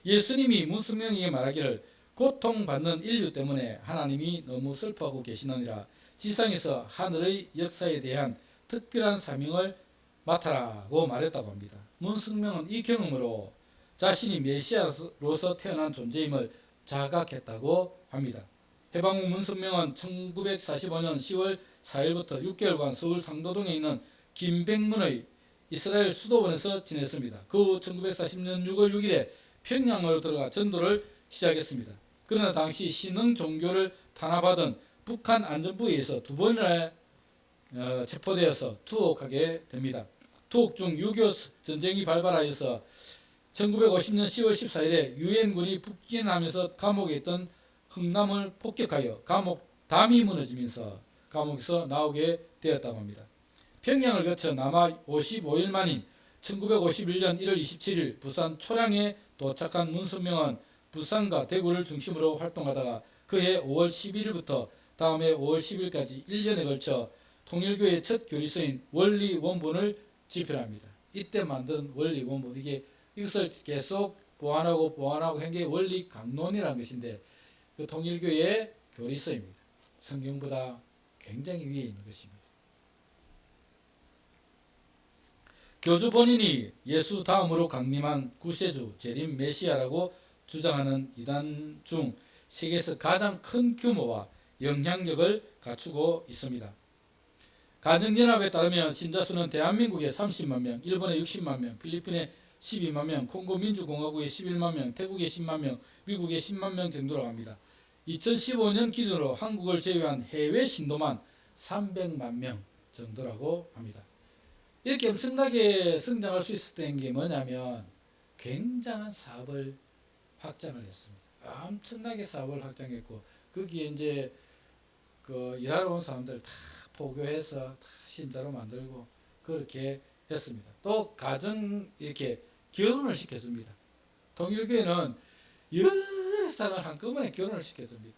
예수님이 문선명에게 말하기를 고통받는 인류 때문에 하나님이 너무 슬퍼하고 계시느니라 지상에서 하늘의 역사에 대한 특별한 사명을 맡아라고 말했다고 합니다. 문선명은 이 경험으로 자신이 메시아로서 태어난 존재임을 자각했다고 합니다. 해방 후 문선명은 1945년 10월 4일부터 6개월간 서울 상도동에 있는 김백문의 이스라엘 수도원에서 지냈습니다. 그 후 1940년 6월 6일에 평양으로 들어가 전도를 시작했습니다. 그러나 당시 신흥 종교를 탄압하던 북한 안전부에 의해서 두 번이나 체포되어서 투옥하게 됩니다. 투옥 중 6.25 전쟁이 발발하여서 1950년 10월 14일에 유엔군이 북진하면서 감옥에 있던 흥남을 폭격하여 감옥 담이 무너지면서 감옥에서 나오게 되었다고 합니다. 평양을 거쳐 남아 55일 만인 1951년 1월 27일 부산 초량에 도착한 문선명은 부산과 대구를 중심으로 활동하다가 그해 5월 11일부터 다음해 5월 10일까지 1년에 걸쳐 통일교의 첫 교리서인 원리원본을 집필합니다. 이때 만든 원리원본, 이것을 계속 보완하고 한 게 원리강론이라는 것인데 그 통일교의 교리서입니다. 성경보다 굉장히 위에 있는 것입니다. 교주 본인이 예수 다음으로 강림한 구세주, 재림 메시아라고 주장하는 이단 중 세계에서 가장 큰 규모와 영향력을 갖추고 있습니다. 가정연합에 따르면 신자 수는 대한민국에 30만 명, 일본에 60만 명, 필리핀에 12만 명, 콩고 민주공화국에 11만 명, 태국에 10만 명, 미국에 10만 명 정도라고 합니다. 2015년 기준으로 한국을 제외한 해외 신도만 300만 명 정도라고 합니다. 이렇게 엄청나게 성장할 수 있었던 게 뭐냐면 굉장한 사업을 확장을 했습니다. 엄청나게 사업을 확장했고 거기에 이제 그 일하러 온 사람들 다 포교해서 다 신자로 만들고 그렇게 했습니다. 또 가정 이렇게 결혼을 시켜줍니다. 통일교회는 여러 쌍을 한꺼번에 결혼을 시켜줍니다.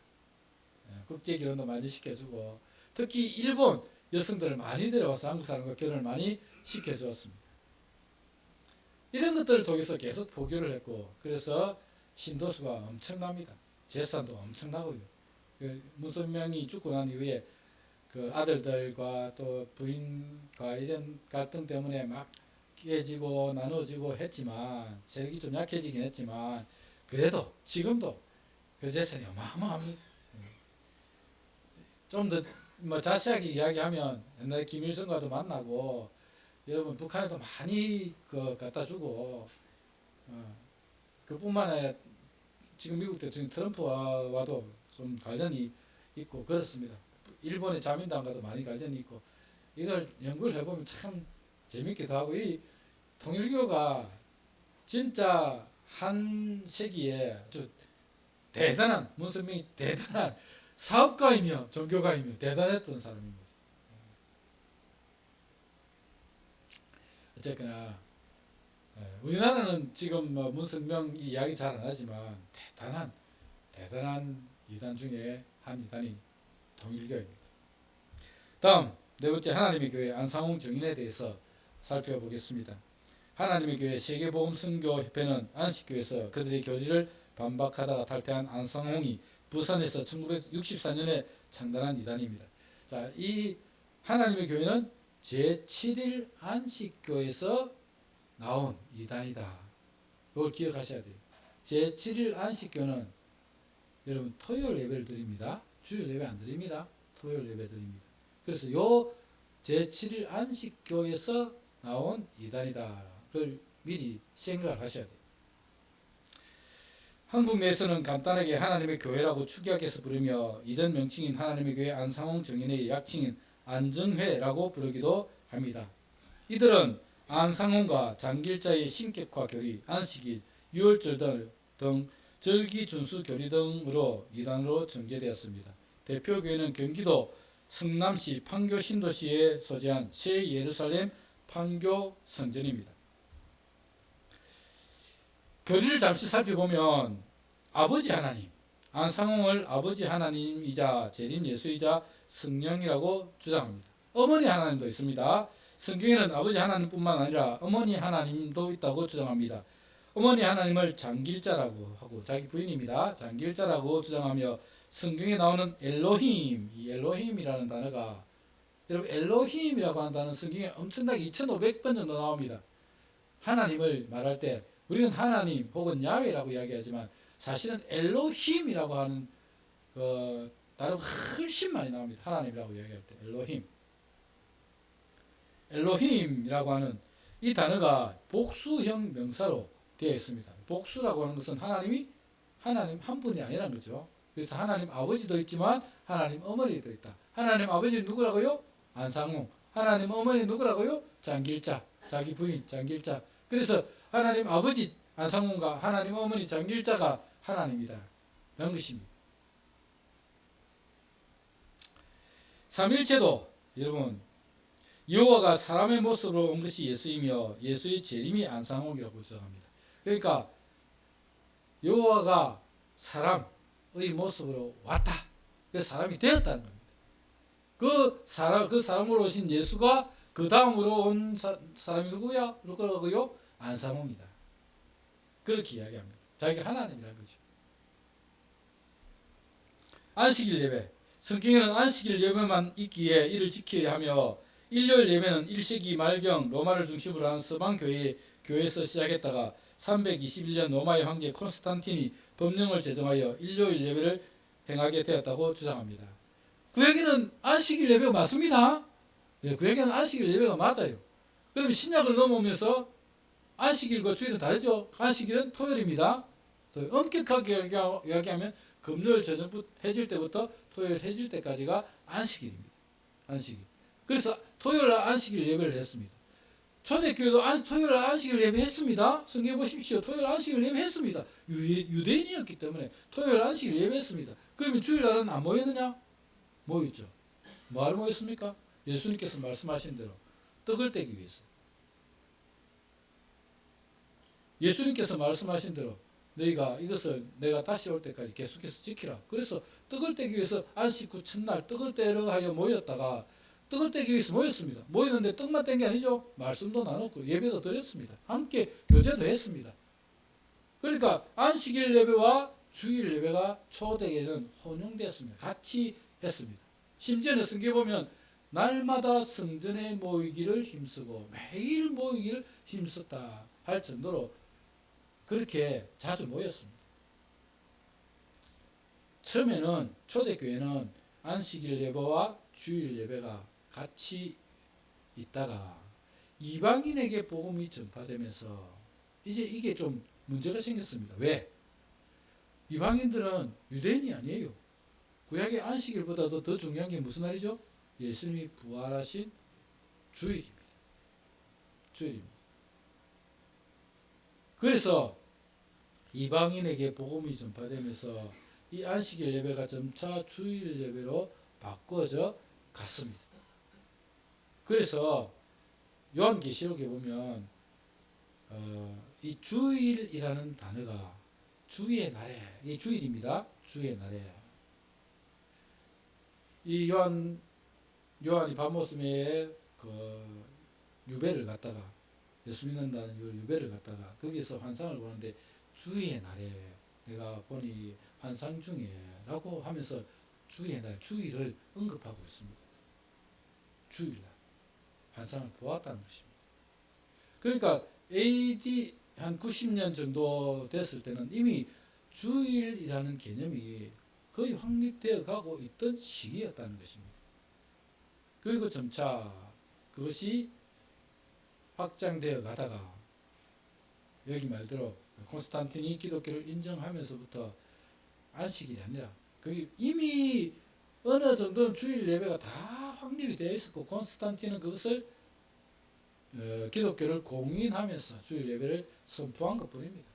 국제 결혼도 많이 시켜주고 특히 일본 여성들을 많이 데려와서 한국 사람과 결혼을 많이 시켜주었습니다. 이런 것들을 통해서 계속 포교를 했고 그래서 신도수가 엄청납니다. 재산도 엄청나고요. 문선명이 죽고 난 이후에 그 아들들과 또 부인과 이런 갈등 때문에 막 깨지고 나눠지고 했지만 세력이 좀 약해지긴 했지만 그래도 지금도 그 재산이 어마어마합니다. 좀 더 뭐 자세하게 이야기하면 옛날에 김일성과도 만나고 여러분 북한에도 많이 그 갖다 주고 그뿐만 아니라 지금 미국 대통령 트럼프와도 좀 관련이 있고 그렇습니다. 일본의 자민당과도 많이 관련이 있고 이걸 연구를 해보면 참 재밌기도 하고 이 통일교가 진짜 한 세기에 아주 대단한 문선명이 대단한 사업가이며 종교가이며 대단했던 사람입니다. 어쨌거나 우리나라는 지금 뭐 문선명 이야기 잘 안 하지만 대단한 이단 중에 한 이단이 통일교입니다. 다음 네 번째 하나님의 교회 안상홍 정인에 대해서 살펴보겠습니다. 하나님의 교회 세계보험선교협회는 안식교에서 그들의 교리를 반박하다가 탈퇴한 안상홍이 부산에서 1964년에 창단한 이단입니다. 자, 이 하나님의 교회는 제7일 안식교에서 나온 이단이다. 이걸 기억하셔야 돼요. 제7일 안식교는 여러분 토요일 예배를 드립니다. 주일 예배 안 드립니다. 토요일 예배 드립니다. 그래서 요 제7일 안식교에서 나온 이단이다. 그걸 미리 생각을 하셔야 돼요. 한국 내에서는 간단하게 하나님의 교회라고 축약해서 부르며 이전 명칭인 하나님의 교회 안상홍 정인의 약칭인 안정회라고 부르기도 합니다. 이들은 안상홍과 장길자의 신격화 교리, 안식일, 유월절 등 절기 준수 교리 등으로 이단으로 정제되었습니다. 대표 교회는 경기도 성남시 판교 신도시에 소재한 새 예루살렘 판교 성전입니다. 교리를 잠시 살펴보면 아버지 하나님, 안상홍을 아버지 하나님이자 재림 예수이자 성령이라고 주장합니다. 어머니 하나님도 있습니다. 성경에는 아버지 하나님뿐만 아니라 어머니 하나님도 있다고 주장합니다. 어머니 하나님을 장길자라고 하고 자기 부인입니다. 장길자라고 주장하며 성경에 나오는 엘로힘, 이 엘로힘이라는 단어가 여러분 엘로힘이라고 하는 단어는 성경에 엄청나게 2500번 정도 나옵니다. 하나님을 말할 때 우리는 하나님 혹은 야훼라고 이야기하지만 사실은 엘로힘이라고 하는 단어가 훨씬 많이 나옵니다. 하나님이라고 이야기할 때 엘로힘. 엘로힘이라고 하는 이 단어가 복수형 명사로 되어 있습니다. 복수라고 하는 것은 하나님 한 분이 아니라는 거죠. 그래서 하나님 아버지도 있지만 하나님 어머니도 있다. 하나님 아버지는 누구라고요? 안상홍. 하나님 어머니 누구라고요? 장길자. 자기 부인 장길자. 그래서 하나님 아버지 안상홍과 하나님 어머니 장길자가 하나님이다 라는 것입니다. 삼일체도 여러분 여호와가 사람의 모습으로 온 것이 예수이며 예수의 재림이 안상홍이라고 주장합니다. 그러니까 여호와가 사람의 모습으로 왔다. 그래서 사람이 되었다는 겁니다. 그 사람으로 오신 예수가 그 다음으로 온 사람이 누구라고요? 안상홍이다. 그렇게 이야기합니다. 자기가 하나님이라는 거죠. 안식일 예배. 성경에는 안식일 예배만 있기에 이를 지켜야 하며 일요일 예배는 1세기 말경 로마를 중심으로 한 서방 교회에서 시작했다가 321년 로마의 황제 콘스탄틴이 법령을 제정하여 일요일 예배를 행하게 되었다고 주장합니다. 구약에는 안식일 예배가 맞습니다. 예, 구약에는 안식일 예배가 맞아요. 그럼 신약을 넘어오면서 안식일과 주일은 다르죠. 안식일은 토요일입니다. 엄격하게 이야기하면 금요일 저녁부터 해질 때부터 토요일 해질 때까지가 안식일입니다. 안식일. 그래서 토요일 날 안식일 예배를 했습니다. 초대교회도 토요일 날 안식일 예배했습니다. 성경 보십시오. 토요일 안식일 예배했습니다. 유대인이었기 때문에 토요일 안식일 예배했습니다. 그러면 주일 날은 안 모였느냐? 모였죠. 뭐하러 모였습니까? 예수님께서 말씀하신 대로 떡을 떼기 위해서. 예수님께서 말씀하신 대로 너희가 이것을 내가 다시 올 때까지 계속해서 지키라. 그래서 떡을 떼기 위해서 안식 후 첫날 떡을 떼러 하여 모였다가 떡을 떼기 위해서 모였습니다. 모였는데 떡만 뗀 게 아니죠. 말씀도 나눴고 예배도 드렸습니다. 함께 교제도 했습니다. 그러니까 안식일 예배와 주일 예배가 초대에는 혼용되었습니다. 같이 했습니다. 심지어는 성경에 보면 날마다 성전에 모이기를 힘쓰고 매일 모이기를 힘썼다 할 정도로 그렇게 자주 모였습니다. 처음에는 초대교회는 안식일 예배와 주일 예배가 같이 있다가 이방인에게 복음이 전파되면서 이제 이게 좀 문제가 생겼습니다. 왜? 이방인들은 유대인이 아니에요. 구약의 안식일보다도 더 중요한 게 무슨 날이죠? 예수님이 부활하신 주일입니다. 주일입니다. 그래서 이방인에게 복음이 전파되면서 이 안식일 예배가 점차 주일 예배로 바꿔져 갔습니다. 그래서 요한계시록에 보면 이 주일이라는 단어가 주의 날에, 이 주일입니다. 주의 날에 이 요한이 밤모습에 그 유배를 갔다가 예수 믿는다는 유배를 갔다가 거기서 환상을 보는데 주의 날에 내가 보니 환상 중에 라고 하면서 주의 날, 주일을 언급하고 있습니다. 주일날 환상을 보았다는 것입니다. 그러니까 AD 한 90년 정도 됐을 때는 이미 주일이라는 개념이 거의 확립되어 가고 있던 시기였다는 것입니다. 그리고 점차 그것이 확장되어 가다가 여기 말대로 콘스탄틴이 기독교를 인정하면서부터 안식일이 아니라 그게 이미 어느 정도는 주일 예배가 다 확립이 되어 있었고 콘스탄틴은 그것을 기독교를 공인하면서 주일 예배를 선포한 것뿐입니다.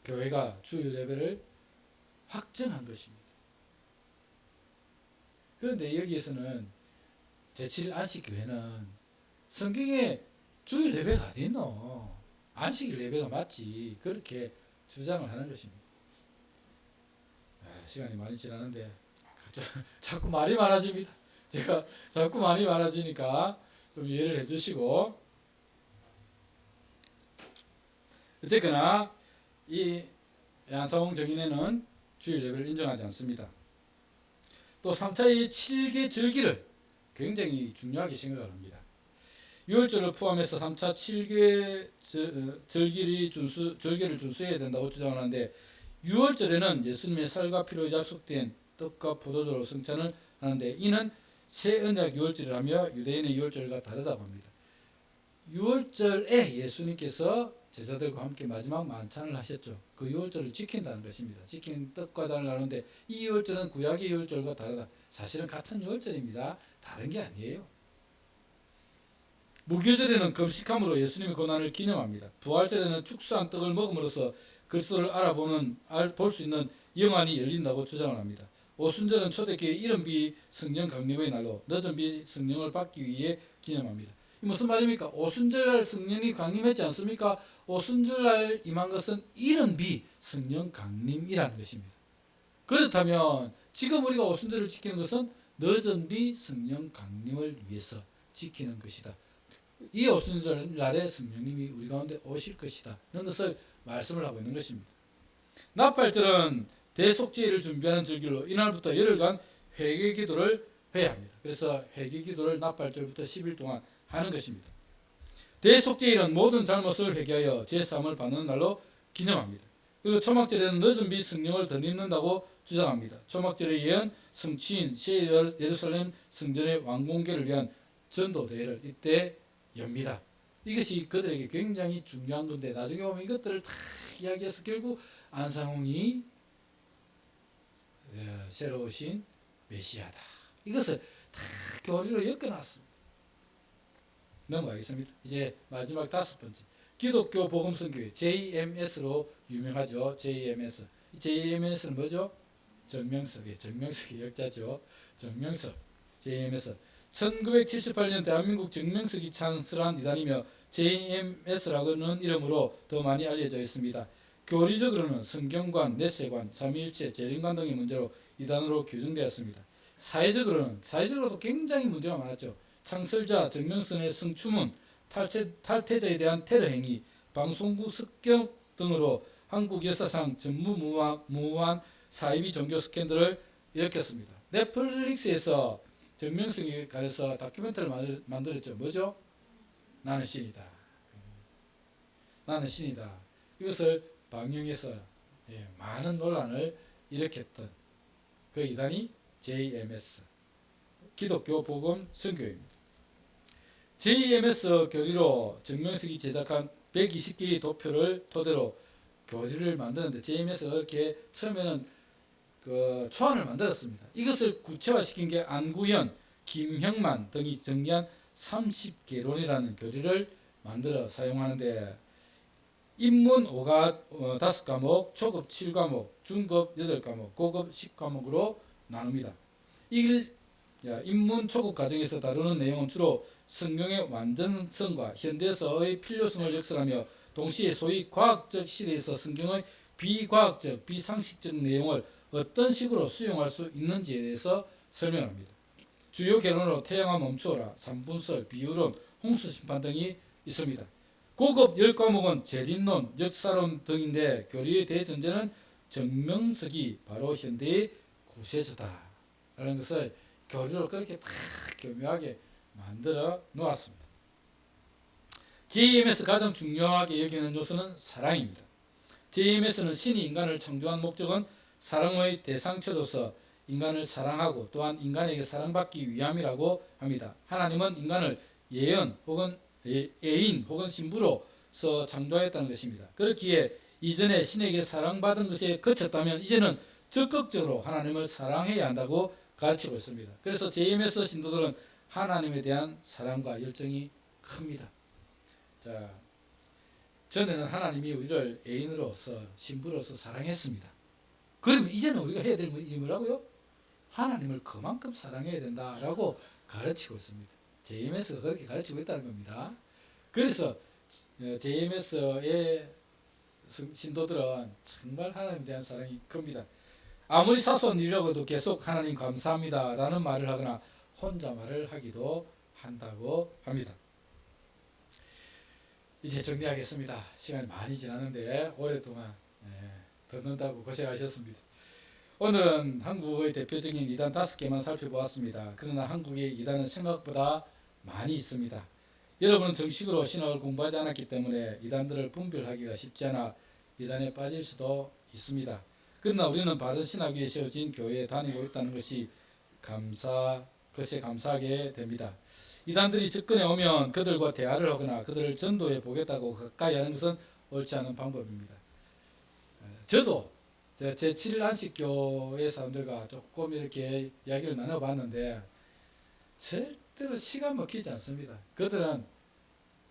교회가 주일 예배를 확정한 것입니다. 그런데 여기에서는 제7일 안식교회는 성경에 주일 예배가 어디 있노? 안식일 예배가 맞지. 그렇게 주장을 하는 것입니다. 시간이 많이 지나는데 자꾸 말이 많아집니다. 제가 자꾸 말이 많아지니까 좀 이해를 해주시고, 어쨌거나 이 양사홍 정인회는 주일 예배를 인정하지 않습니다. 또 3차의 7개 절기를 굉장히 중요하게 생각을 합니다. 유월절을 포함해서 3차 7개 절기를 준수해야 된다고 주장을 하는데, 유월절에는 예수님의 살과 피로 약속된 떡과 포도주로 성찬을 하는데, 이는 새 언약 유월절을 하며 유대인의 유월절과 다르다고 합니다. 유월절에 예수님께서 제자들과 함께 마지막 만찬을 하셨죠. 그 유월절을 지킨다는 것입니다. 지킨 떡과 잔을 나누는데, 이 유월절은 구약의 유월절과 다르다. 사실은 같은 유월절입니다. 다른 게 아니에요. 무교절에는 금식함으로 예수님의 고난을 기념합니다. 부활절에는 축사한 떡을 먹음으로써 그리스도를 볼 수 있는 영안이 열린다고 주장을 합니다. 오순절은 초대교회 이른비 성령 강림의 날로 늦은 비 성령을 받기 위해 기념합니다. 이 무슨 말입니까? 오순절날 성령이 강림했지 않습니까? 오순절날 임한 것은 이른비 성령 강림이라는 것입니다. 그렇다면 지금 우리가 오순절을 지키는 것은 늦은 비 성령 강림을 위해서 지키는 것이다. 이 오순절날에 성령님이 우리 가운데 오실 것이다. 이런 것을 말씀을 하고 있는 것입니다. 나팔절은 대속죄를 준비하는 절기로 이날부터 열흘간 회개기도를 해야 합니다. 그래서 회개기도를 나팔절부터 10일 동안 하는 것입니다. 대속죄일은 모든 잘못을 회개하여 죄사함을 받는 날로 기념합니다. 그리고 초막절에는 늦은 비 성령을 덧입는다고 주장합니다. 초막절의 예언 성취인 새 예루살렘 성전의 완공계를 위한 전도대회를 이때 엽니다. 이것이 그들에게 굉장히 중요한 건데, 나중에 보면 이것들을 다 이야기해서 결국 안상홍이 새로 오신 메시아다. 이것을 다 교리로 엮어놨습니다. 넘어가겠습니다. 이제 마지막 5번째. 기독교 복음선교회 JMS로 유명하죠. JMS. JMS는 뭐죠? 정명석의 역자죠. 정명석. JMS. 1978년 대한민국 정명석이 창설한 이단이며 JMS라는 이름으로 더 많이 알려져 있습니다. 교리적으로는 성경관, 넷세관, 삼위일체, 재림관 등의 문제로 이단으로 규정되었습니다. 사회적으로도 굉장히 문제가 많았죠. 창설자 정명선의 성추문, 탈퇴자에 대한 테러 행위, 방송국 습격 등으로 한국 역사상 전무후무한 사이비 종교 스캔들을 일으켰습니다. 넷플릭스에서 정명석에 관해서 다큐멘터리를 만들었죠. 뭐죠? 나는 신이다. 나는 신이다. 이것을 방영해서 많은 논란을 일으켰던 그 이단이 JMS, 기독교 복음 선교회입니다. JMS 교리로 정명석이 제작한 120개의 도표를 토대로 교리를 만드는데, JMS가 이렇게 처음에는 그 초안을 만들었습니다. 이것을 구체화시킨 게 안구현, 김형만 등이 정리한 30개론이라는 교리를 만들어 사용하는데, 입문 5과목, 초급 7과목, 중급 8과목, 고급 10과목으로 나눕니다. 입문 초급 과정에서 다루는 내용은 주로 성경의 완전성과 현대서의 필요성을 역설하며, 동시에 소위 과학적 시대에서 성경의 비과학적, 비상식적 내용을 어떤 식으로 수용할 수 있는지에 대해서 설명합니다. 주요 개론으로 태양아 멈추어라, 삼분설, 비유론, 홍수심판 등이 있습니다. 고급 10과목은 재림론, 역사론 등인데, 교리의 대전제는 정명석이 바로 현대의 구세주다 라는 것을 교리로 그렇게 다 교묘하게 만들어 놓았습니다. JMS 가장 중요하게 여기는 요소는 사랑입니다. JMS는 신이 인간을 창조한 목적은 사랑의 대상체로서 인간을 사랑하고 또한 인간에게 사랑받기 위함이라고 합니다. 하나님은 인간을 애인 혹은 신부로서 창조하였다는 것입니다. 그렇기에 이전에 신에게 사랑받은 것에 그쳤다면 이제는 적극적으로 하나님을 사랑해야 한다고 가르치고 있습니다. 그래서 JMS 신도들은 하나님에 대한 사랑과 열정이 큽니다. 자, 전에는 하나님이 우리를 애인으로서 신부로서 사랑했습니다. 그러면 이제는 우리가 해야 될 일이 뭐라고요? 하나님을 그만큼 사랑해야 된다라고 가르치고 있습니다. JMS가 그렇게 가르치고 있다는 겁니다. 그래서 JMS의 신도들은 정말 하나님에 대한 사랑이 큽니다. 아무리 사소한 일이라고도 계속 하나님 감사합니다 라는 말을 하거나 혼자 말을 하기도 한다고 합니다. 이제 정리하겠습니다. 시간이 많이 지났는데 오랫동안 듣는다고 고생하셨습니다. 오늘은 한국의 대표적인 이단 5개만 살펴보았습니다. 그러나 한국의 이단은 생각보다 많이 있습니다. 여러분은 정식으로 신학을 공부하지 않았기 때문에 이단들을 분별하기가 쉽지 않아 이단에 빠질 수도 있습니다. 그러나 우리는 바른 신학 위에 세워진 교회에 다니고 있다는 것이 감사하게 됩니다. 이단들이 접근해 오면 그들과 대화를 하거나 그들을 전도해 보겠다고 가까이 하는 것은 옳지 않은 방법입니다. 저도 제 7일 안식교회 사람들과 조금 이렇게 이야기를 나눠봤는데 절대로 시간 먹히지 않습니다. 그들은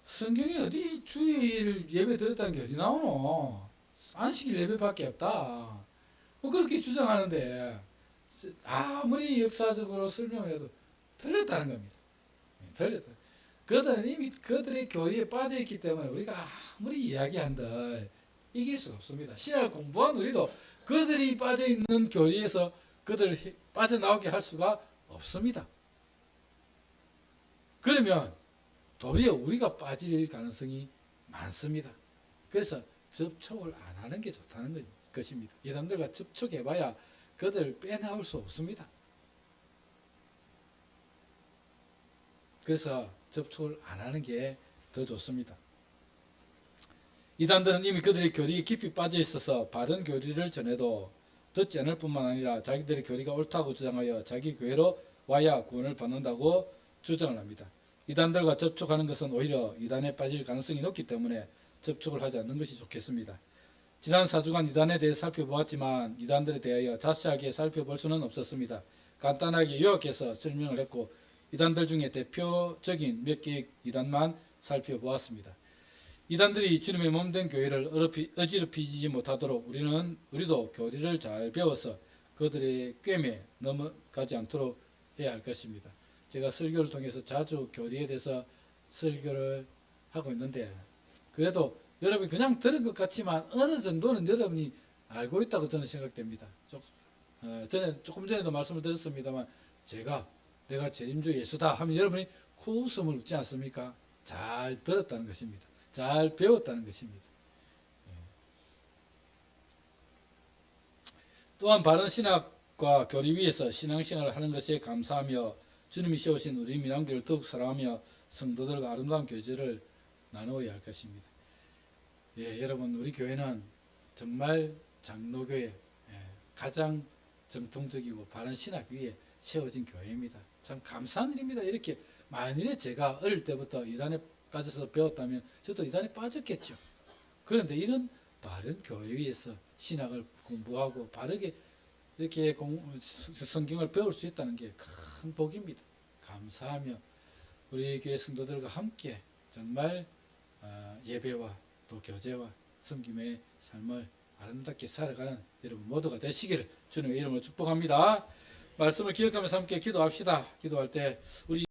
성경에 어디 주일 예배 드렸다는 게 어디 나오노? 안식일 예배밖에 없다. 뭐 그렇게 주장하는데 아무리 역사적으로 설명을 해도 틀렸다는 겁니다. 틀렸다. 그들은 이미 그들의 교리에 빠져있기 때문에 우리가 아무리 이야기한들 이길 수가 없습니다. 신학을 공부한 우리도 그들이 빠져있는 교리에서 그들을 빠져나오게 할 수가 없습니다. 그러면 도리어 우리가 빠질 가능성이 많습니다. 그래서 접촉을 안 하는 게 좋다는 것입니다. 이 사람들과 접촉해봐야 그들을 빼나올 수 없습니다. 그래서 접촉을 안 하는 게 더 좋습니다. 이단들은 이미 그들의 교리에 깊이 빠져 있어서 바른 교리를 전해도 듣지 않을 뿐만 아니라 자기들의 교리가 옳다고 주장하여 자기 교회로 와야 구원을 받는다고 주장을 합니다. 이단들과 접촉하는 것은 오히려 이단에 빠질 가능성이 높기 때문에 접촉을 하지 않는 것이 좋겠습니다. 지난 4주간 이단에 대해 살펴보았지만 이단들에 대하여 자세하게 살펴볼 수는 없었습니다. 간단하게 요약해서 설명을 했고 이단들 중에 대표적인 몇 개의 이단만 살펴보았습니다. 이단들이 주님의 몸된 교회를 어지럽히지 못하도록 우리도 교리를 잘 배워서 그들의 꿰매 넘어가지 않도록 해야 할 것입니다. 제가 설교를 통해서 자주 교리에 대해서 설교를 하고 있는데 그래도 여러분이 그냥 들은 것 같지만 어느 정도는 여러분이 알고 있다고 저는 생각됩니다. 조금 전에도 말씀을 드렸습니다만 내가 재림주 예수다 하면 여러분이 코웃음을 웃지 않습니까? 잘 들었다는 것입니다. 잘 배웠다는 것입니다. 또한 바른 신학과 교리 위에서 신앙생활을 하는 것에 감사하며 주님이 세우신 우리 민안교를 더욱 사랑하며 성도들과 아름다운 교제를 나누어야 할 것입니다. 여러분 우리 교회는 정말 장로교회 가장 정통적이고 바른 신학 위에 세워진 교회입니다. 참 감사한 일입니다. 이렇게 만일에 제가 어릴 때부터 이단에 빠져서 배웠다면 저도 이단에 빠졌겠죠. 그런데 이런 바른 교회 위에서 신학을 공부하고 바르게 이렇게 성경을 배울 수 있다는 게 큰 복입니다. 감사하며 우리 교회 성도들과 함께 정말 예배와 또 교제와 섬김의 삶을 아름답게 살아가는 여러분 모두가 되시기를 주님의 이름으로 축복합니다. 말씀을 기억하면서 함께 기도합시다. 기도할 때 우리